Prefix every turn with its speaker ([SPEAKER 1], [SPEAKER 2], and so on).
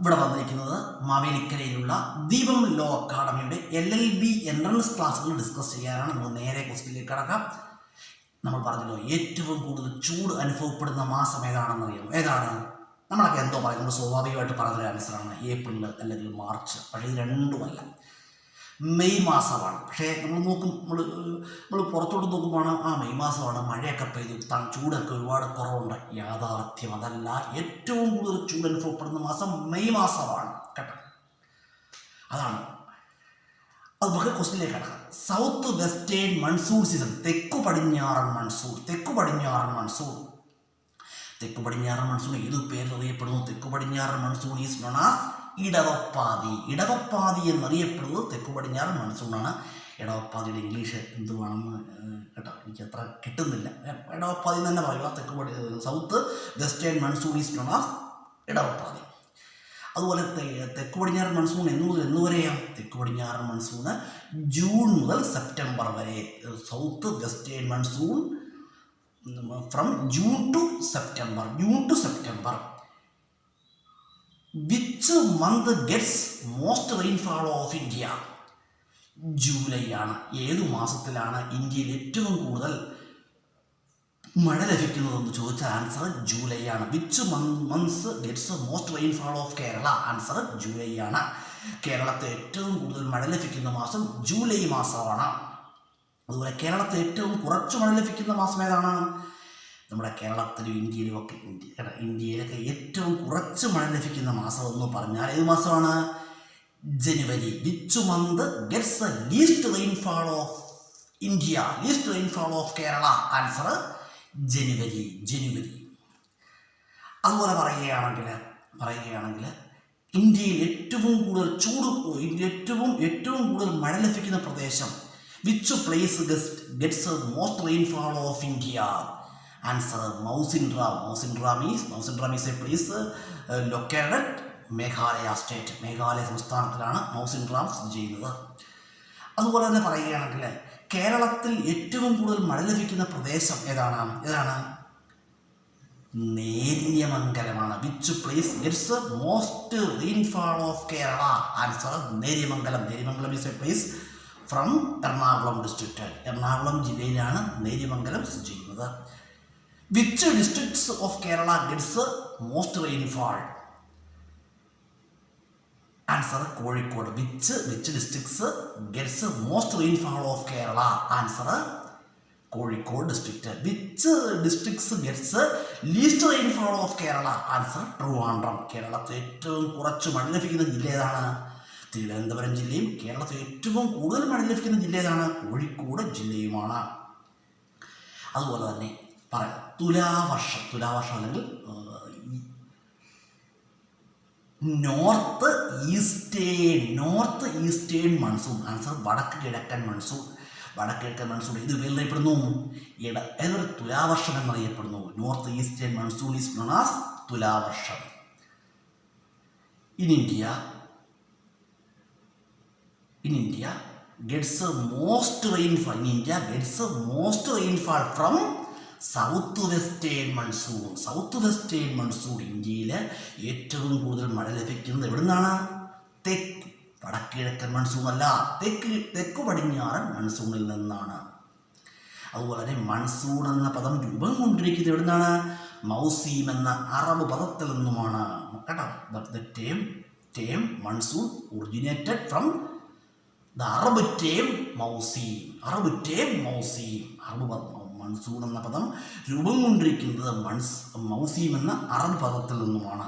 [SPEAKER 1] ഇവിടെ വന്നിരിക്കുന്നത് മാവേലിക്കരയിലുള്ള ദീപം ലോ അക്കാഡമിയുടെ LLB എൻട്രൻസ് ക്ലാസ്സുകൾ ഡിസ്കസ് ചെയ്യാനാണ്. നമ്മൾ നേരെ ക്വസ്റ്റ്യനിലേക്ക് കടക്കാം. നമ്മൾ പറഞ്ഞല്ലോ ഏറ്റവും കൂടുതൽ ചൂട് അനുഭവപ്പെടുന്ന മാസം ഏതാണെന്നറിയാമോ? ഏതാണ്? നമ്മളൊക്കെ എന്തോ പറയും, നമ്മൾ സ്വാഭാവികമായിട്ട് പറഞ്ഞൊരു ആൻസറാണ് ഏപ്രിൽ അല്ലെങ്കിൽ മാർച്ച്. പക്ഷേ ഇത് രണ്ടുമല്ല, മെയ് മാസമാണ്. പക്ഷേ നമ്മൾ പുറത്തോട്ട് നോക്കുമ്പോൾ മെയ് മാസമാണ്, മഴയൊക്കെ പെയ്തു, ചൂടൊക്കെ ഒരുപാട് കുറവുണ്ട്. യാഥാർത്ഥ്യം അതല്ല. ഏറ്റവും കൂടുതൽ ചൂട് അനുഭവപ്പെടുന്ന മാസം മെയ് മാസമാണ് കേട്ടോ. അതാണ്. അത് നമുക്ക് ക്വസ്റ്റ്യനിലേക്ക് കിടക്കാം. സൗത്ത് വെസ്റ്റേൺ മൺസൂൺ സീസൺ, തെക്കു പടിഞ്ഞാറൻ മൺസൂൺ ഏത് പേരിൽ അറിയപ്പെടുന്നു? തെക്കു പടിഞ്ഞാറൻ മൺസൂൺ ഈസ് നോൺ ആസ് ഇടവപ്പാതി എന്നറിയപ്പെടുന്നത് തെക്കു പടിഞ്ഞാറൻ മൺസൂണാണ്. ഇടവപ്പാതിയുടെ ഇംഗ്ലീഷ് എന്തുവാണെന്ന് കേട്ടോ എനിക്ക് അത്ര കിട്ടുന്നില്ല. ഇടവപ്പാതി തന്നെ പറയുക. South western monsoon is known as ഇടവപ്പാതി. അതുപോലെ തെക്കു പടിഞ്ഞാറൻ മൺസൂൺ എന്ന് വരെയാണ്? തെക്കു പടിഞ്ഞാറൻ മൺസൂണ് ജൂൺ മുതൽ സെപ്റ്റംബർ വരെ. South western monsoon from June to September. Which month gets most rainfall of India? July ആണ്. ഏതു മാസത്തിലാണ് ഇന്ത്യയിൽ ഏറ്റവും കൂടുതൽ മഴ ലഭിക്കുന്നതെന്ന് ചോദിച്ചാൽ ആൻസർ ജൂലൈ ആണ്. Which months gets most rainfall of Kerala? Answer July ആണ്. കേരളത്തിൽ ഏറ്റവും കൂടുതൽ മഴ ലഭിക്കുന്ന മാസം ജൂലൈ മാസമാണ്. അതുപോലെ കേരളത്തിൽ ഏറ്റവും കുറച്ച് മഴ ലഭിക്കുന്ന മാസം ഏതാണ്? നമ്മുടെ കേരളത്തിലും ഇന്ത്യയിലൊക്കെ ഏറ്റവും കുറച്ച് മഴ ലഭിക്കുന്ന മാസം എന്ന് പറഞ്ഞാൽ ഏത് മാസമാണ്? ജനുവരി. Which month gets least rainfall of India? Least rainfall of Kerala? Answer January. അതുപോലെ പറയുകയാണെങ്കിൽ ഇന്ത്യയിൽ ഏറ്റവും കൂടുതൽ ഏറ്റവും കൂടുതൽ മഴ ലഭിക്കുന്ന പ്രദേശം, which place gets most rainfall of India? Answer Mawsynram is a place located Meghalaya state. Meghalaya സംസ്ഥാനത്തിലാണ് മൗസിൻഡ്രാം സ്ഥിതി ചെയ്യുന്നത്. അതുപോലെ തന്നെ പറയുകയാണെങ്കിൽ കേരളത്തിൽ ഏറ്റവും കൂടുതൽ മഴ ലഭിക്കുന്ന പ്രദേശം ഏതാണ്? നേര്യമംഗലമാണ്. Which place gets most rainfall of Kerala? Answer Neriyamangalam is a place from Ernakulam district. Ernakulam ജില്ലയിലാണ് നേര്യമംഗലം സ്ഥിതി ചെയ്യുന്നത്. Which districts of Kerala gets most rainfall? Answer Kozhikode. Which districts gets most rainfall of Kerala? Answer Kozhikode district. Which districts gets least rainfall of Kerala? Answer Trivandrum. കേരളത്തിൽ ഏറ്റവും കുറച്ച് മഴ ലഭിക്കുന്ന ജില്ല ഏതാണ്? തിരുവനന്തപുരം ജില്ലയും. കേരളത്തിൽ ഏറ്റവും കൂടുതൽ മഴ ലഭിക്കുന്ന ജില്ല ഏതാണ്? കോഴിക്കോട് ജില്ലയുമാണ്. അതുപോലെ തന്നെ പറയാം തുലാവർഷം അല്ലെങ്കിൽ നോർത്ത് ഈസ്റ്റേൺ മൺസൂൺ. ആൻസർ വടക്ക് കിഴക്കൻ മൺസൂൺ. ഇത് അറിയപ്പെടുന്നു ഏതൊരു തുലാവർഷം എന്നറിയപ്പെടുന്നു. North eastern monsoon is known as തുലാവർഷം. In India gets most rainfall from south western monsoon. ഇന്ത്യയിൽ ഏറ്റവും കൂടുതൽ മഴ ലഭിക്കുന്നത് എവിടെ നിന്നാണ്? വടക്കിഴക്കൻ മൺസൂൺ അല്ല, തെക്കു പടിഞ്ഞാറൻ മൺസൂണിൽ നിന്നാണ്. അതുപോലെ തന്നെ മൺസൂൺ എന്ന പദം രൂപം കൊണ്ടിരിക്കുന്നത് എവിടെ നിന്നാണ്? മൗസീം എന്ന അറബ് പദത്തിൽ നിന്നുമാണ് കേട്ടോ. The term monsoon originated from the Arab term മൗസീം. മൺസൂൺ എന്ന പദം രൂപം കൊണ്ടിരിക്കുന്നത് മൗസീം എന്ന അറബ് പദത്തിൽ നിന്നുമാണ്.